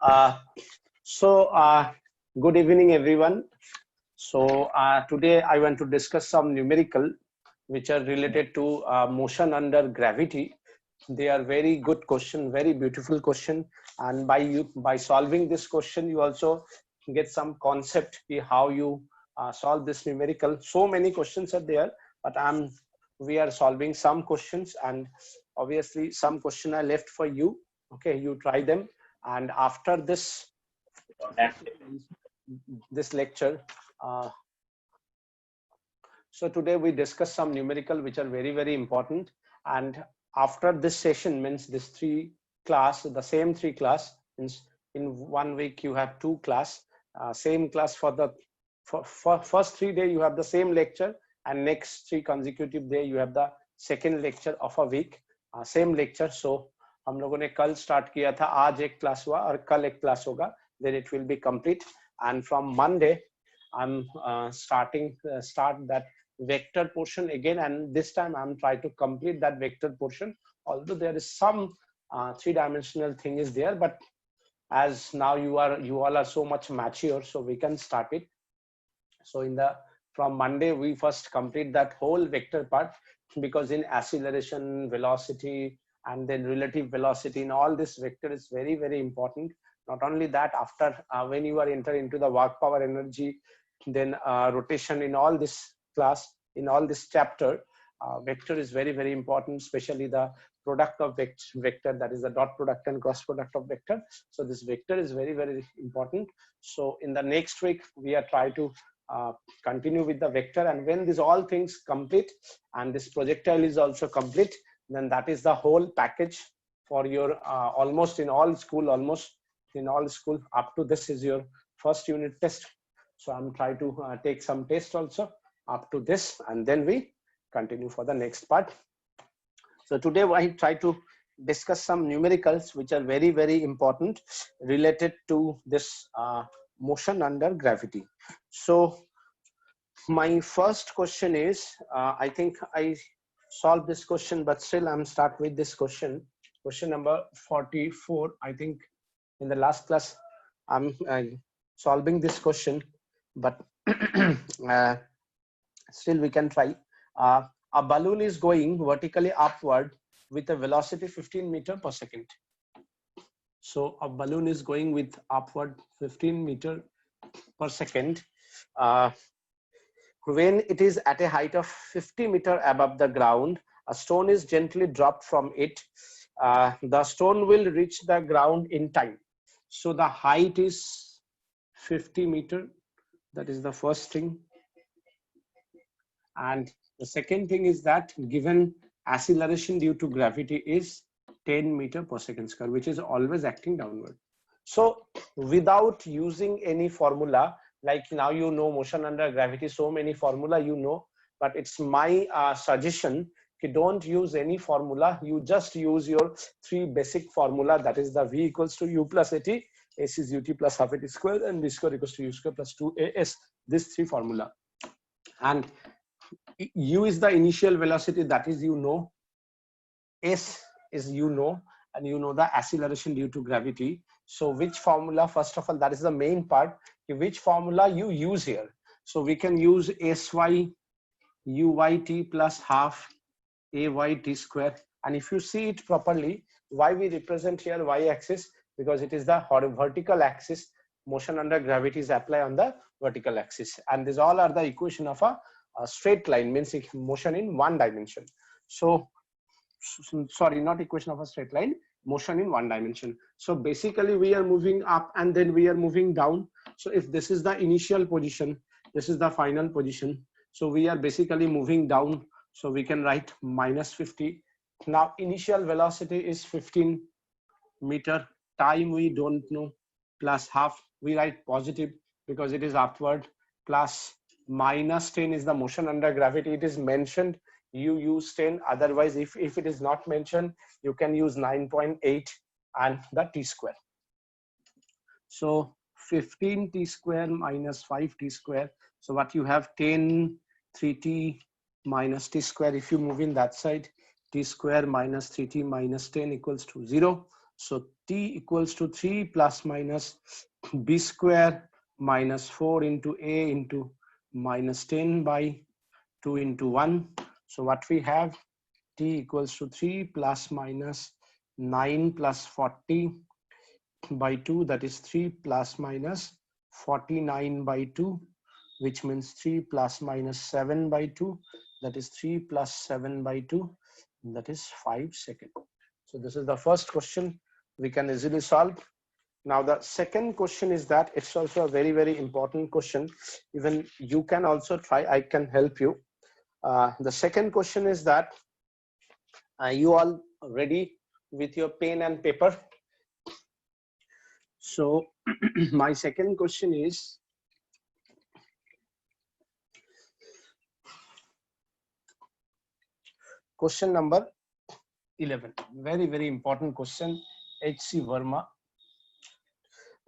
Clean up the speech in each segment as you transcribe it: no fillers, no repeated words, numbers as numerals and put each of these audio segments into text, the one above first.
Uh, Good evening, everyone. Today I want to discuss some numerical which are related to motion under gravity. They are very good question, very beautiful question, and by solving this question, you also get some concept how you solve this numerical. So many questions are there, but we are solving some questions, and obviously some question are left for you. Okay, you try them, and after this lecture. Uh, so today we discuss some numerical which are very important, and after this session means this the same three class means in 1 week you have two class, same class for first 3 days you have the same lecture, and next 3 consecutive day you have the second lecture of a week, same lecture. So हम लोगों ने कल start किया था, आज एक class हुआ और कल एक क्लास होगा, then it will be complete. And from Monday I'm start that vector portion again, and this time I'm trying to complete that vector portion, although there is some 3-dimensional thing is there, but as now you all are so much mature, so we can start it. So from Monday we first complete that whole vector part, because in acceleration, velocity, and then relative velocity, in all this vector is very important. Not only that, after when you are enter into the work power energy, then rotation, in all this class, in all this chapter, vector is very important, especially the product of vector, that is the dot product and cross product of vector. So this vector is very important. So in the next week we are trying to continue with the vector, and when these all things complete and this projectile is also complete, then that is the whole package for your almost in all school up to this is your first unit test. So I'm trying to take some test also up to this, and then we continue for the next part. So today I try to discuss some numericals which are very important related to this motion under gravity. So my first question is, I think I solved this question, but still I'm start with this question number 44. I think in the last class I'm solving this question, but still we can try. A balloon is going vertically upward with a velocity 15 meters per second. So a balloon is going with upward 15 meters per second. When it is at a height of 50 meters above the ground, a stone is gently dropped from it. The stone will reach the ground in time. So the height is 50 meters. That is the first thing. And the second thing is that given acceleration due to gravity is 10 meters per second square, which is always acting downward. So without using any formula, like now you know motion under gravity, so many formula you know, but it's my suggestion, don't use any formula. You just use your 3 basic formula, that is the V equals to U plus AT, S is UT plus half AT square, and V square equals to U square plus 2AS. This 3 formula. And U is the initial velocity, that is you know. S is you know, and you know the acceleration due to gravity. So which formula, first of all, that is the main part, which formula you use here. So we can use SY UYT plus half AYT square. And if you see it properly, why we represent here Y axis, because it is the vertical axis. Motion under gravity is applied on the vertical axis, and these all are the equation of a straight line, means motion in one dimension. So sorry, not equation of a straight line, motion in one dimension. So basically we are moving up and then we are moving down. So if this is the initial position, this is the final position, so we are basically moving down. So we can write minus 50. Now initial velocity is 15 meter, time we don't know, plus half, we write positive because it is upward, plus minus 10 is the motion under gravity. It is mentioned, you use 10, otherwise if it is not mentioned, you can use 9.8 and the t square. So 15 t square minus 5 t square. So what you have, 10 3t minus t square. If you move in that side, t square minus 3t minus 10 equals to 0. So t equals to 3 plus minus b square minus 4 into a into minus 10 by 2 into 1. So what we have, t equals to 3 plus minus 9 plus 40 by 2, that is 3 plus minus 49 by 2, which means 3 plus minus 7 by 2, that is 3 plus 7 by 2, that is 5 seconds. So this is the first question we can easily solve. Now the second question is that it's also a very, very important question. Even you can also try, I can help you. The second question is that, are you all ready with your pen and paper? So my second question is, question number 11, very, very important question, H.C. Verma.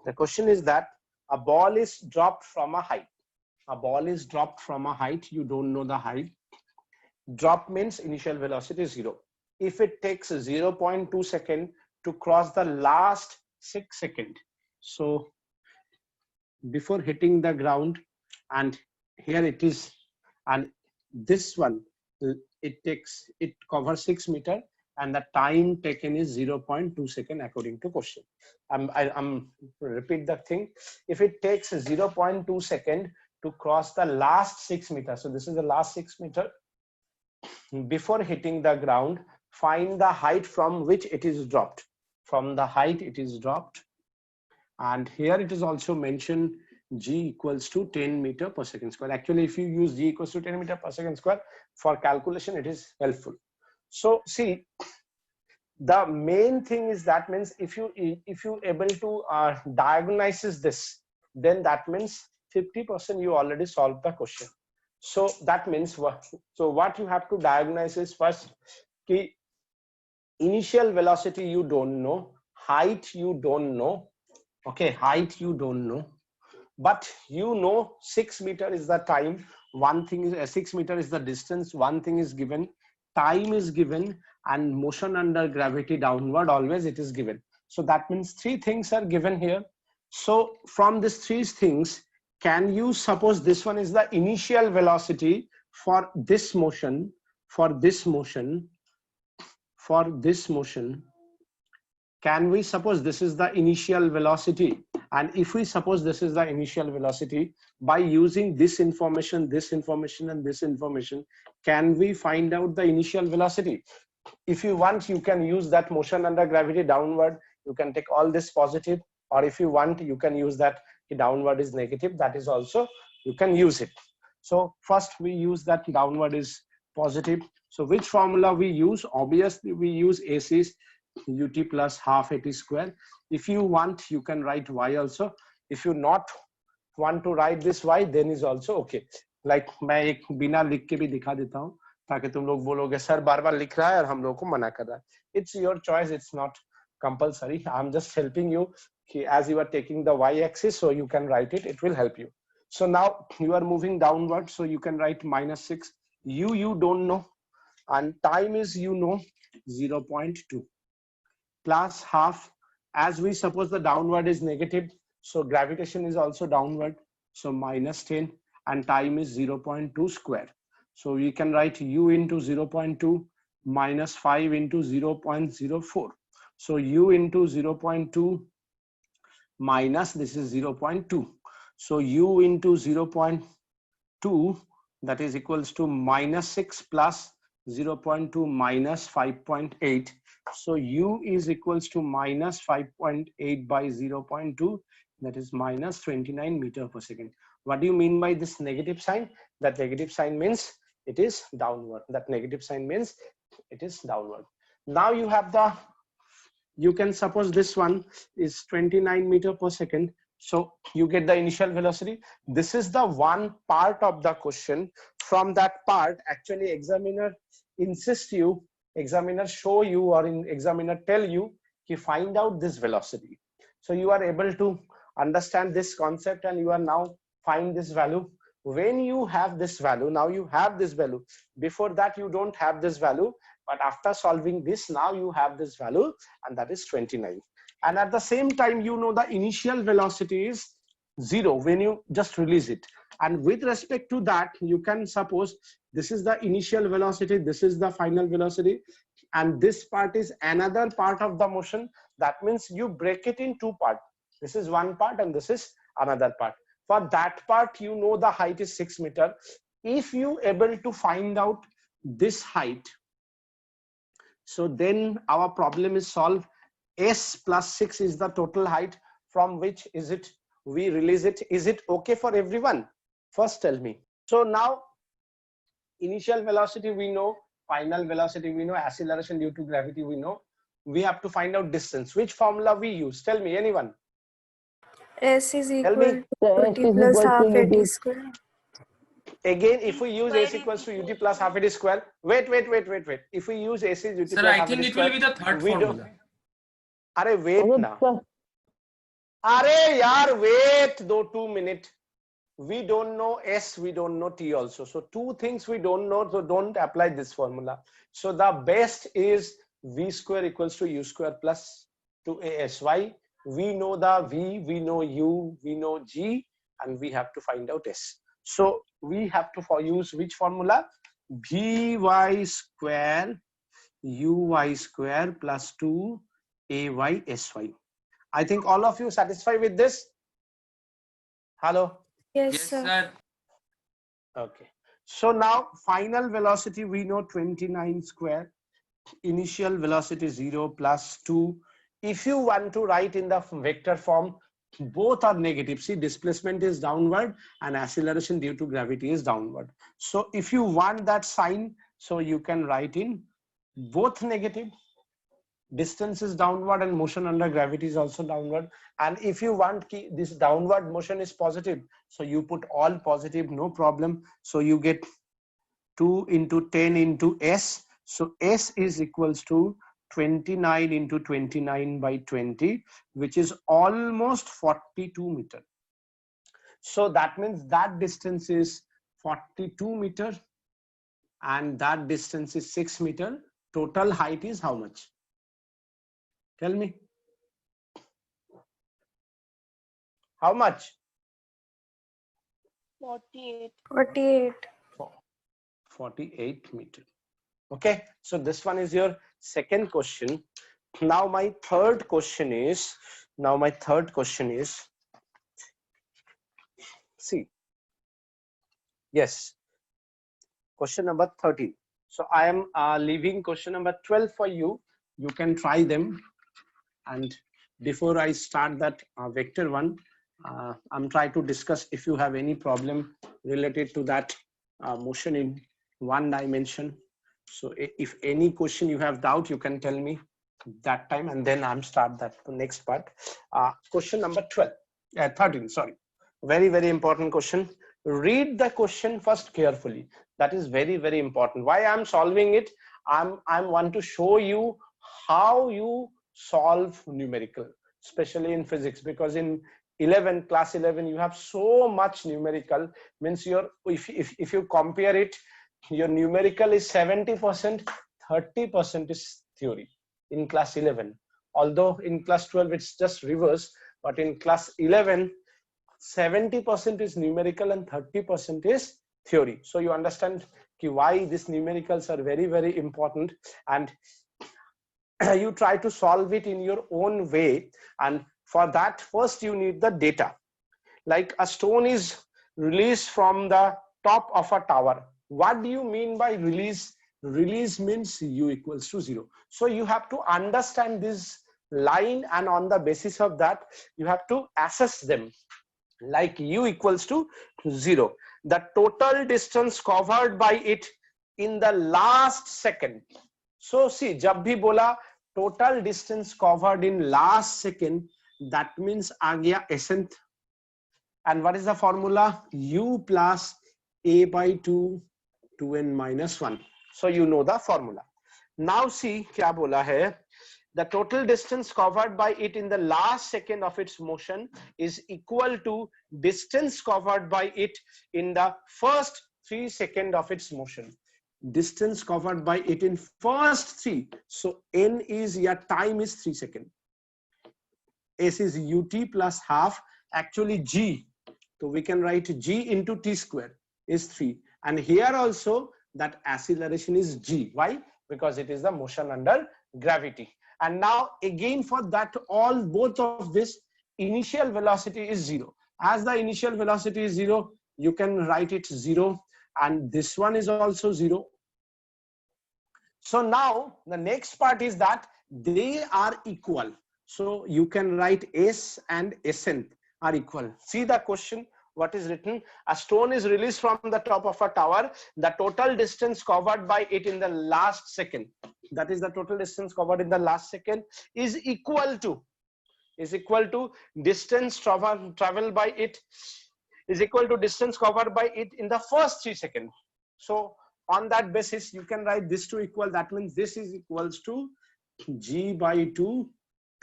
The question is that a ball is dropped from a height. A ball is dropped from a height, you don't know the height. Drop means initial velocity 0. If it takes 0.2 seconds to cross the last 6 seconds, so before hitting the ground, and here it is, and this one, it covers 6 meters, and the time taken is 0.2 seconds according to question. I'm repeat the thing. If it takes 0.2 seconds to cross the last 6 meters, so this is the last 6 meters, before hitting the ground, find the height from which it is dropped. From the height it is dropped, and here it is also mentioned g equals to 10 meter per second square. Actually, if you use g equals to 10 meter per second square for calculation, it is helpful. So see, the main thing is that means if you able to diagonalize this, then that means 50% you already solved the question. So that means what? So what you have to diagonalize is first, key initial velocity you don't know, height you don't know. Okay, height you don't know, but you know 6 meter is the time. One thing is 6 meter is the distance. One thing is given, time is given, and motion under gravity downward always it is given. So that means 3 things are given here. So from these 3 things, can you suppose this one is the initial velocity for this motion, for this motion, for this motion? Can we suppose this is the initial velocity? And if we suppose this is the initial velocity, by using this information, and this information, can we find out the initial velocity? If you want, you can use that motion under gravity downward. You can take all this positive, or if you want, you can use that downward is negative. That is also, you can use it. So first we use that downward is positive. So which formula we use? Obviously we use AC ut plus half at square. If you want, you can write y also. If you not want to write this y, then is also okay. Like मैं एक बिना लिख के भी दिखा देता हूँ, ताकि तुम लोग बोलोगे सर बार बार लिख रहा है और हम लोग को मना कर रहा है. It's your choice. It's not compulsory. I'm just helping you as you are taking the y-axis, so you can write it. It will help you. So now you are moving downward, so you can write -6. You don't know, and time is 0.2. Plus half, as we suppose the downward is negative, so gravitation is also downward, so -10, and time is 0.2 square. So we can write u into 0.2 minus 5 into 0.04. So u into 0.2 minus this is 0.2. So u into 0.2, that is equals to -6 plus 0.2 minus 5.8. So u is equals to minus 5.8 by 0.2, that is minus 29 meter per second. What do you mean by this negative sign? That negative sign means it is downward. That negative sign means it is downward. Now you have the, you can suppose this one is 29 meter per second. So you get the initial velocity. This is the one part of the question. From that part, actually examiner insists you, examiner show you, or in examiner tell you to find out this velocity. So you are able to understand this concept, and you are now find this value. When you have this value, now you have this value. Before that you don't have this value, but after solving this, now you have this value, and that is 29. And at the same time, you know the initial velocity is 0 when you just release it. And with respect to that, you can suppose this is the initial velocity, this is the final velocity, and this part is another part of the motion. That means you break it in two parts. This is one part and this is another part. For that part, you know the height is 6 meters. If you able to find out this height, so then our problem is solved. S plus 6 is the total height from which is it we release it. Is it okay for everyone? First tell me. So now initial velocity we know, final velocity we know, acceleration due to gravity we know. We have to find out distance. Which formula we use? Tell me, anyone. S is equal to t plus half at square. Again, if we use S equals to ut plus half at square. Wait. If we use S is ut Sir, plus I half think at it square, will be the third formula. Arey wait now. Arey yaar wait 2 minutes. We don't know S, we don't know T also. So two things we don't know, so don't apply this formula. So the best is V square equals to U square plus 2ASY. We know the V, we know U, we know G, and we have to find out S. So we have to use which formula? Vy square Uy square plus 2AySy. I think all of you satisfied with this? Hello? Yes, Yes, sir. sir. Okay. So now final velocity we know 29 square. Initial velocity 0 plus 2. If you want to write in the vector form, both are negative. See, displacement is downward and acceleration due to gravity is downward. So if you want that sign, so you can write in both negative. Distance is downward and motion under gravity is also downward. And if you want this downward motion is positive, so you put all positive, no problem. So you get 2 into 10 into S. So S is equals to 29 into 29 by 20, which is almost 42 meters. So that means that distance is 42 meters and that distance is 6 meters. Total height is how much? Tell me. How much? 48. 48 meters. Okay, so this one is your second question. Now my third question is, see, yes, question number 13. So I am leaving question number 12 for you. You can try them. And before I start that vector one, I'm trying to discuss if you have any problem related to that motion in one dimension. So if any question you have doubt, you can tell me that time, and then I'm start that the next part. Question number 13, sorry. Very, very important question. Read the question first carefully. That is very, very important. Why I'm solving it? I want to show you how you solve numerical, especially in physics, because in class 11 you have so much numerical. Means your if you compare it, your numerical is 70%, 30% is theory in class 11. Although in class 12 it's just reverse, but in class 11 70% is numerical and 30% is theory. So you understand why these numericals are very, very important, and you try to solve it in your own way. And for that, first you need the data. Like a stone is released from the top of a tower. What do you mean by release? Release means U equals to 0. So you have to understand this line, and on the basis of that you have to assess them. Like U equals to 0, the total distance covered by it in the last second. So see, jab bhi bola total distance covered in last second, that means aa gaya essence. And what is the formula? U plus a by 2 2n minus 1. So you know the formula. Now see kya bola hai, the total distance covered by it in the last second of its motion is equal to distance covered by it in the first 3 seconds of its motion. distance covered by it in first 3. So n is, yeah, time is 3 seconds. S is ut plus half, actually g. So we can write g into t square is 3. And here also that acceleration is g. Why? Because it is the motion under gravity. And now again for that, both of this, initial velocity is 0. As the initial velocity is 0, you can write it 0, and this one is also 0. So now the next part is that they are equal. So you can write S and Sn are equal. See the question, what is written? A stone is released from the top of a tower. The total distance covered by it in the last second, that is the total distance covered in the last second, is equal to distance traveled by it is equal to distance covered by it in the first 3 seconds. So on that basis, you can write this to equal. That means this is equals to g by 2,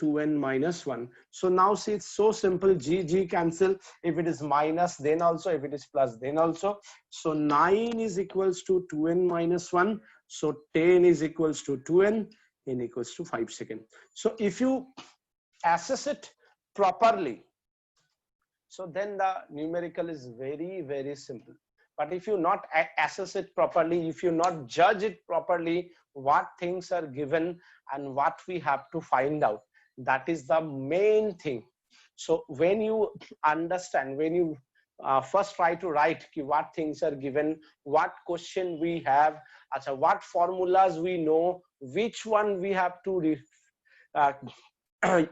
2n minus 1. So now see, it's so simple. G cancel. If it is minus, then also. If it is plus, then also. So 9 is equals to 2n minus 1. So 10 is equals to 2n. N equals to 5 seconds. So if you assess it properly, so then the numerical is very, very simple. But if you not assess it properly, if you not judge it properly, what things are given and what we have to find out, that is the main thing. So when you understand, when you first try to write what things are given, what question we have, what formulas we know, which one we have to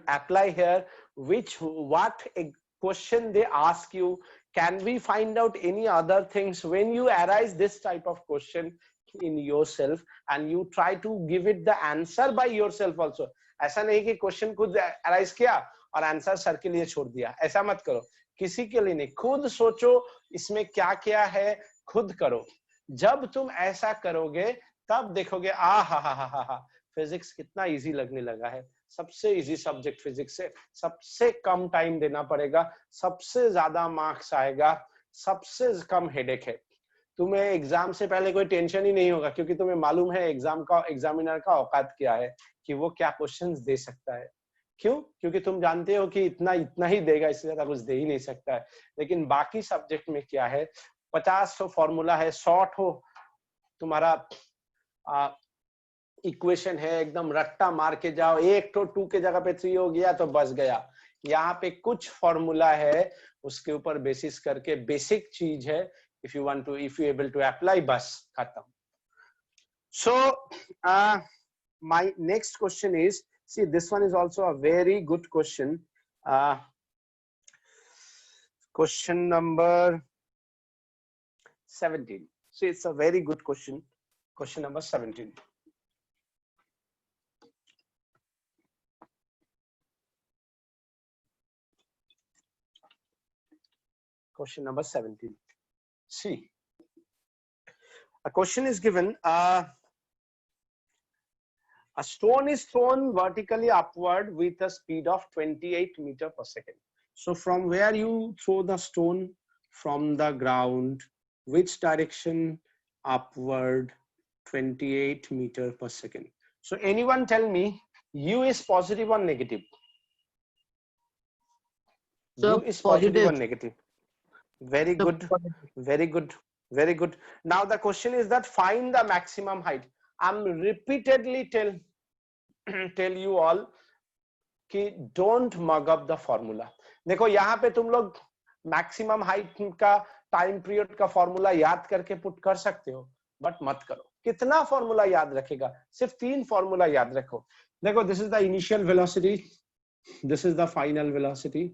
apply here, what a question they ask you, can we find out any other things? When you arise this type of question in yourself and you try to give it the answer by yourself also, ऐसा नहीं कि question खुद arise किया और answer sir के लिए छोड़ दिया, ऐसा मत करो, किसी के लिए नहीं, खुद सोचो इसमें क्या क्या है, खुद करो. जब तुम ऐसा करोगे तब देखोगे हा फिजिक्स कितना इजी लगने लगा है. सबसे इजी सब्जेक्ट फिजिक्स है, सबसे कम टाइम देना पड़ेगा, सबसे ज्यादा मार्क्स आएगा, सबसे कम हेडेक है. तुम्हें एग्जाम से पहले कोई टेंशन ही नहीं होगा, क्योंकि तुम्हें मालूम है एग्जामिनर का औकात क्या है, कि वो क्या क्वेश्चंस दे सकता है. क्यों? क्योंकि तुम जानते हो कि इतना ही देगा, इससे ज्यादा कुछ दे ही नहीं सकता है. लेकिन बाकी सब्जेक्ट में क्या है, 50 फॉर्मूला है, 100 तुम्हारा इक्वेशन है, एकदम रट्टा मार के जाओ, 1 तो 2 के जगह पे 3 हो गया तो बस गया. यहाँ पे कुछ फॉर्मूला है, उसके ऊपर बेसिस करके बेसिक चीज है, if you able to apply, बस खत्म. So my next question is, see, this one is also a very good question. Question number 17. See, it's a very good question. Question number 17. Question number 17. See, a question is given. A stone is thrown vertically upward with a speed of 28 meters per second. So from where you throw the stone? From the ground. Which direction? Upward, 28 meters per second. So anyone tell me, U is positive or negative? So U is positive or negative? Very good, very good, very good. Now the question is that find the maximum height. I'm repeatedly tell you all कि don't mug up the formula. देखो यहाँ पे तुम लोग maximum height का time period का formula याद करके पुट कर सकते हो, बट मत करो. कितना फॉर्मूला याद रखेगा? सिर्फ 3 फॉर्मूला याद रखो. देखो, this is the initial velocity, this is the final velocity.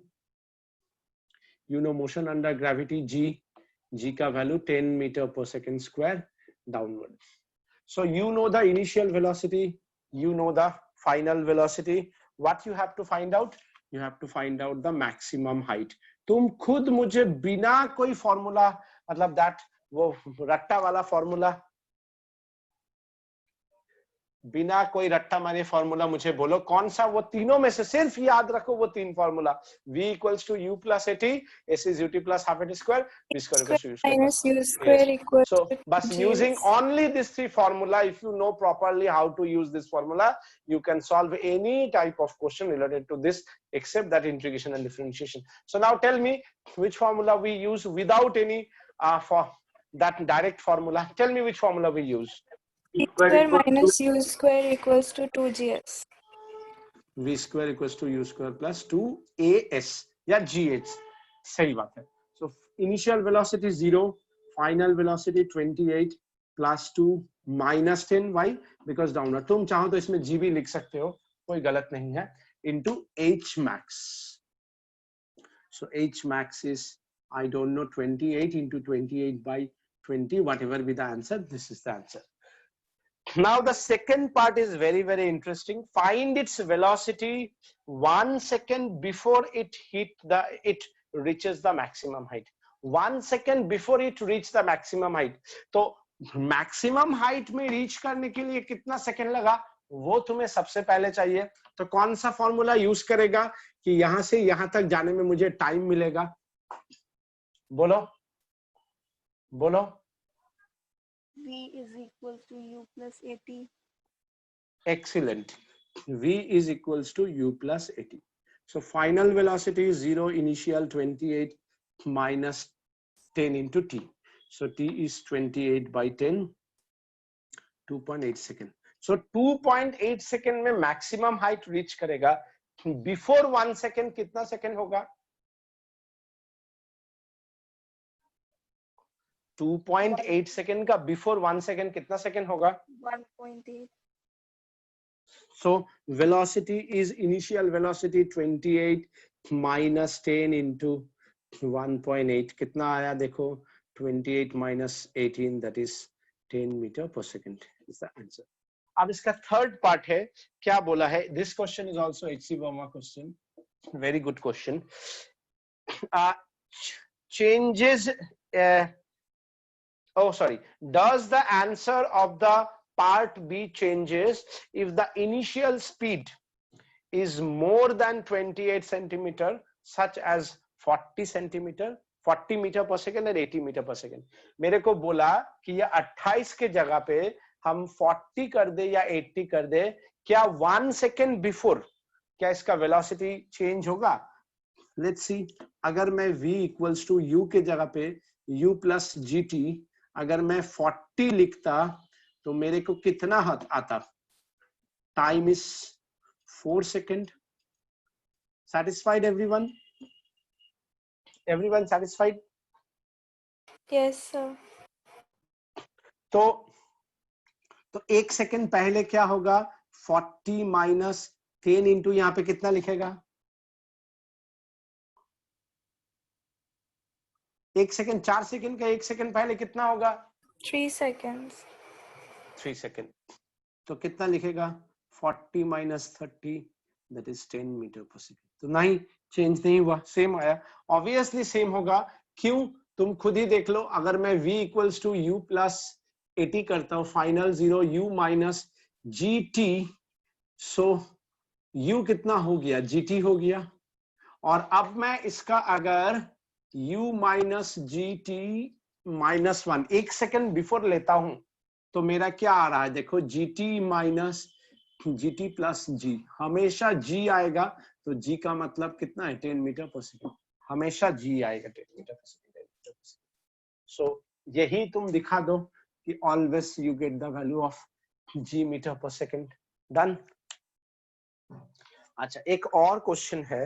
You know motion under gravity, g का value 10 meter per second square downward. So you know the initial velocity, you know the final velocity. What you have to find out? You have to find out the maximum height. तुम खुद मुझे बिना कोई formula, मतलब that वो रट्टा वाला formula, बिना कोई रट्टा मारे फॉर्मूला मुझे बोलो कौन सा, वो तीनों में से सिर्फ याद रखो वो तीन formula, v equals to u plus at, s is ut plus half at square, v square equals to u square plus minus u yes. square equals So to but using gs. only these three formula, if you know properly how to use this formula, you can solve any type of question related to this except that integration and differentiation. So now tell me which formula we use without any for that direct formula. Tell me which formula we use. V square minus u square equals to 2gs. V square equals to u square plus 2as या gh. सही बात है. So initial velocity 0, final velocity 28 plus 2 minus 10. Why? Because downward. तुम चाहो तो इसमें g भी लिख सकते हो, कोई गलत नहीं है. Into h max. So h max is, I don't know, 28 into 28 by 20, whatever be the answer, this is the answer. Now the second part is very, very interesting. Find its velocity 1 second before it reaches the maximum height. 1 second before it reach the maximum height. तो maximum height में reach करने के लिए कितना second लगा वो तुम्हें सबसे पहले चाहिए. तो कौन सा फॉर्मूला यूज करेगा कि यहां से यहां तक जाने में मुझे टाइम मिलेगा? बोलो बोलो. V is equal to u plus at. Excellent. V is equals to u plus at. So final velocity is 0, initial 28 minus 10 into t. So t is 28 by 10, 2.8 second. So 2.8 second में maximum height reach करेगा. Before 1 second कितना second होगा? 2.8 second का before 1 second कितना second होगा? 1.8. So velocity is initial velocity 28 minus 10 into 1.8. कितना आया देखो? 28 minus 18, that is 10 meter per second is the answer. अब इसका third part है, क्या बोला है? This question is also HC Verma question. Very good question. Changes. Does the answer of the part B changes if the initial speed is more than 28 centimeter, such as 40 centimeter, 40 meter per second and 80 meter per second? मेरे को बोला कि ये 28 के जगह पे हम 40 कर दे या 80 कर दे, क्या 1 second before क्या इसका वेलोसिटी चेंज होगा? Let's see. अगर मैं v इक्वल्स टू u के जगह पे u प्लस gt, अगर मैं 40 लिखता तो मेरे को कितना आता? Time is 4 second. Satisfied everyone? Everyone satisfied? Yes, sir. तो 1 सेकेंड पहले क्या होगा? 40 माइनस 10 इंटू यहाँ पे कितना लिखेगा? 1 सेकेंड, 4 सेकेंड का 1 सेकेंड पहले कितना होगा? 3 seconds. 3 सेकेंड. तो कितना लिखेगा? 40 माइनस 30, that is 10 मीटर पर सेकेंड. तो नहीं, चेंज नहीं हुआ, सेम आया. ऑब्वियसली सेम होगा. क्यों? तुम खुद ही देख लो. अगर मैं v equals to u plus 80 करता हूं, final 0 u minus gt, so u कितना हो गया? gt हो गया. और अब मैं इसका अगर u minus gt minus 1 1 second before लेता हूं तो मेरा क्या आ रहा है? देखो, gt minus gt plus g, हमेशा g आएगा. तो g का मतलब कितना है? 10 मीटर पर सेकेंड. हमेशा g आएगा 10 मीटर पर सेकेंड. सो यही तुम दिखा दो कि always you get the value of g metre पर सेकेंड. डन. अच्छा, एक और क्वेश्चन है.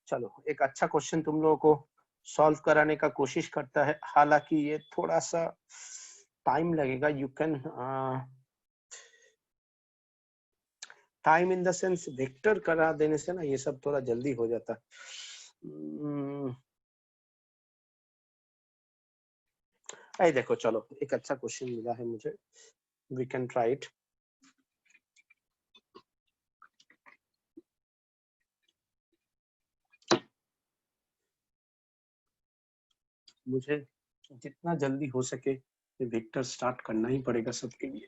चलो, एक अच्छा क्वेश्चन तुम लोगों को सॉल्व कराने का कोशिश करता है. हालांकि ये थोड़ा सा टाइम लगेगा. You can time in the sense vector करा देने से ना ये सब थोड़ा जल्दी हो जाता. देखो, चलो एक अच्छा क्वेश्चन मिला है मुझे. We can try it. मुझे जितना जल्दी हो सके वेक्टर स्टार्ट करना ही पड़ेगा सबके लिए,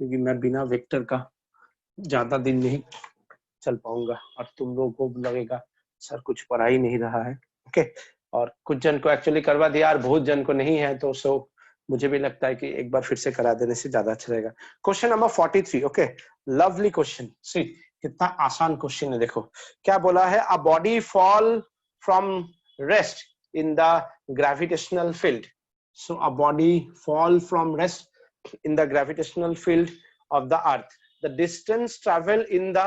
क्योंकि मैं बिना वेक्टर का ज्यादा दिन नहीं चल पाऊंगा और तुम लोगों को लगेगा सर कुछ पढ़ा ही नहीं रहा है। ओके, और कुछ जन को एक्चुअली करवा दिया और बहुत जन को नहीं है, तो सो मुझे भी लगता है कि एक बार फिर से करा देने से ज्यादा अच्छा रहेगा। Question number 43। Okay, lovely question. See कितना आसान क्वेश्चन है, देखो क्या बोला है। A body fall from rest in the gravitational field. So a body fall from rest in the gravitational field of the earth. The distance travel in the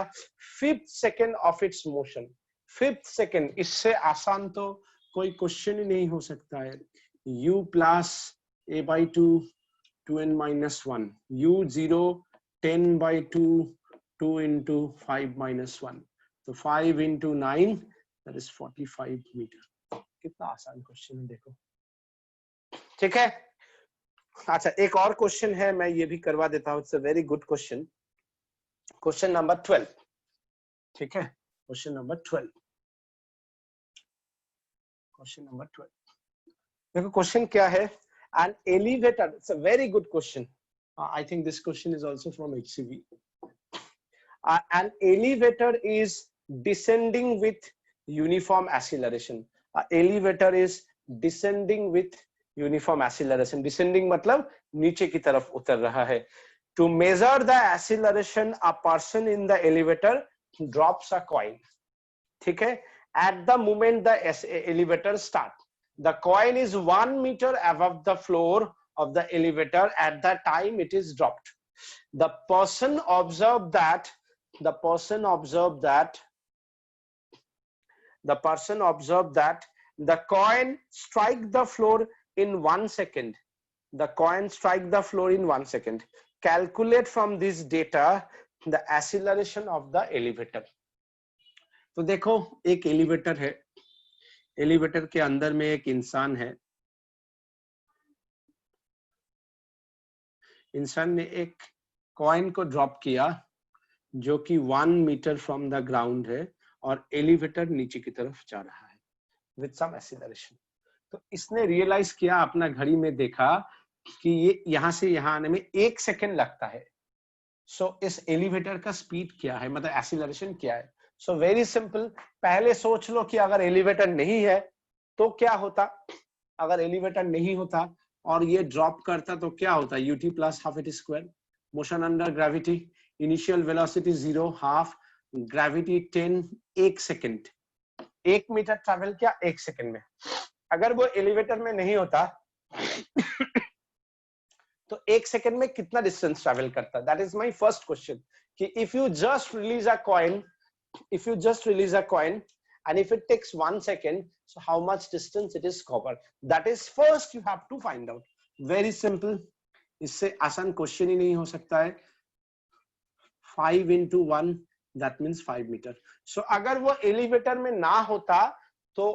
5th second of its motion. 5th second, इससे आसान तो कोई question ही नहीं हो सकता है। u plus a by 2 2n minus 1, u0 10 by 2 2 into 5 minus 1, तो 5 into 9 that is 45 metre. कितना आसान क्वेश्चन है, देखो। ठीक है, अच्छा एक और क्वेश्चन है, मैं ये भी करवा देता हूँ। It's a very good question. Question number 12। ठीक है, क्वेश्चन नंबर 12। क्वेश्चन नंबर 12, देखो क्वेश्चन क्या है। An elevator, it's a very good question. I think this question is also from HCV। an elevator is descending with uniform acceleration. Elevator is descending with uniform acceleration. Descending मतलब नीचे की तरफ उतर रहा है। To measure the acceleration, a person in the elevator drops a coin. ठीक है, at the moment the elevator starts, the coin is 1 meter above the floor of the elevator at the time it is dropped. The person observed that the coin strike the floor in 1 second. The coin strike the floor in 1 second. Calculate from this data the acceleration of the elevator. तो देखो एक elevator है, elevator के अंदर में एक इंसान है। इंसान ने एक कॉइन को ड्रॉप किया जो कि 1 मीटर फ्रॉम द ग्राउंड है, और एलिवेटर नीचे की तरफ जा रहा है विद सम एक्सीलरेशन। तो इसने रियलाइज किया, अपना घड़ी में देखा कि ये यहां से यहां आने में 1 सेकेंड लगता है। सो इस एलिवेटर का स्पीड क्या है, मतलब एक्सीलरेशन क्या है। सो वेरी सिंपल, पहले सोच लो कि अगर एलिवेटर नहीं है तो क्या होता। अगर एलिवेटर नहीं होता और ये ड्रॉप करता तो क्या होता, ut plus half it square, motion under gravity, initial velocity 0, half, gravity 10, 1 second, 1 metre travel किया 1 सेकेंड में। अगर वो एलिवेटर में नहीं होता तो 1 सेकेंड में कितना डिस्टेंस ट्रेवल करता। That is my first question कि if you just release a coin, and if it takes 1 second, so how much distance it is covered, that is first you have to find out. Very simple, इससे आसान question ही नहीं हो सकता है। 5 into 1 that means 5 metre. सो अगर वो elevator में ना होता तो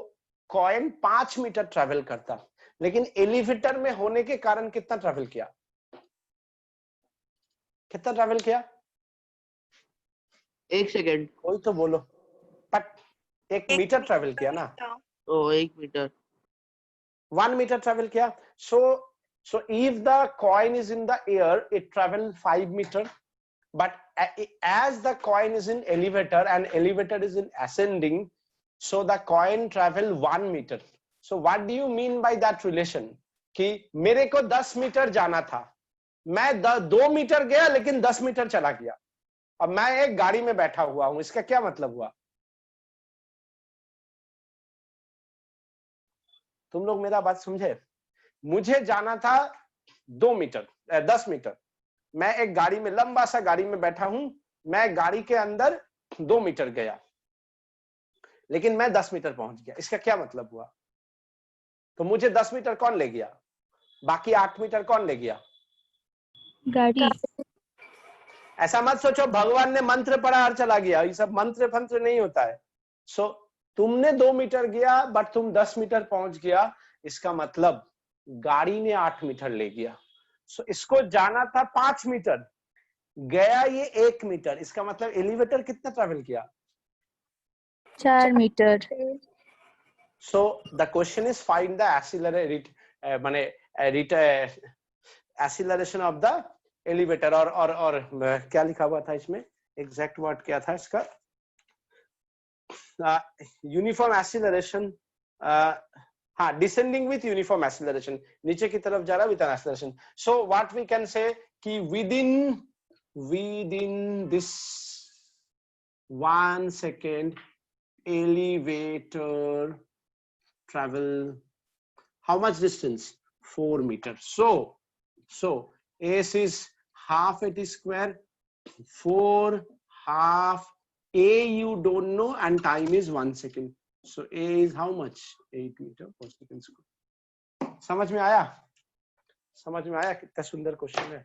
कॉइन 5 मीटर ट्रेवल करता, लेकिन एलिवेटर में होने के कारण कितना ट्रेवल किया, कितना ट्रेवल किया? 1 सेकेंड। कोई तो बोलो। बट 1 मीटर ट्रेवल किया ना। ओ 1 मीटर, 1 मीटर ट्रेवल किया। so if the coin is in the air it travel 5 meter, but as the coin is in elevator and elevator is in ascending, so the coin travel 1 meter. So what do you mean by that relation कि मेरे को 10 metre जाना था, मैं 2 metre गया लेकिन 10 metre चला गया। अब मैं एक गाड़ी में बैठा हुआ हूं, इसका क्या मतलब हुआ? तुम लोग मेरा बात समझे? मुझे जाना था 2 मीटर 10 मीटर, मैं एक गाड़ी में, लंबा सा गाड़ी में बैठा हूं, मैं गाड़ी के अंदर 2 मीटर गया लेकिन मैं 10 मीटर पहुंच गया। इसका क्या मतलब हुआ? तो मुझे 10 मीटर कौन ले गया, बाकी 8 मीटर कौन ले गया? गाड़ी। ऐसा मत सोचो भगवान ने मंत्र पढ़ा और चला गया, ये सब मंत्र फंत्र नहीं होता है। सो तुमने 2 मीटर गया बट तुम 10 मीटर पहुंच गया, इसका मतलब गाड़ी ने 8 मीटर ले गया। सो इसको जाना था 5 मीटर, गया ये 1 मीटर, इसका मतलब एलिवेटर कितना ट्रैवल किया? 4 metre. So the question is find the माने एक्सीलरेशन ऑफ द एलिवेटर, और क्या लिखा हुआ था इसमें, एग्जैक्ट वर्ड क्या था इसका, यूनिफॉर्म एक्सीलरेशन, हाँ, डिसेंडिंग विथ यूनिफॉर्म एक्सीलरेशन, नीचे की तरफ जा रहा with an acceleration. So what we can say कि within this 1 second elevator travel how much distance? 4 meters. So S is half at square, 4 half. A you don't know and time is 1 second. So A is how much? 8 meter per second square. समझ में आया? समझ में आया? कितना सुंदर question है.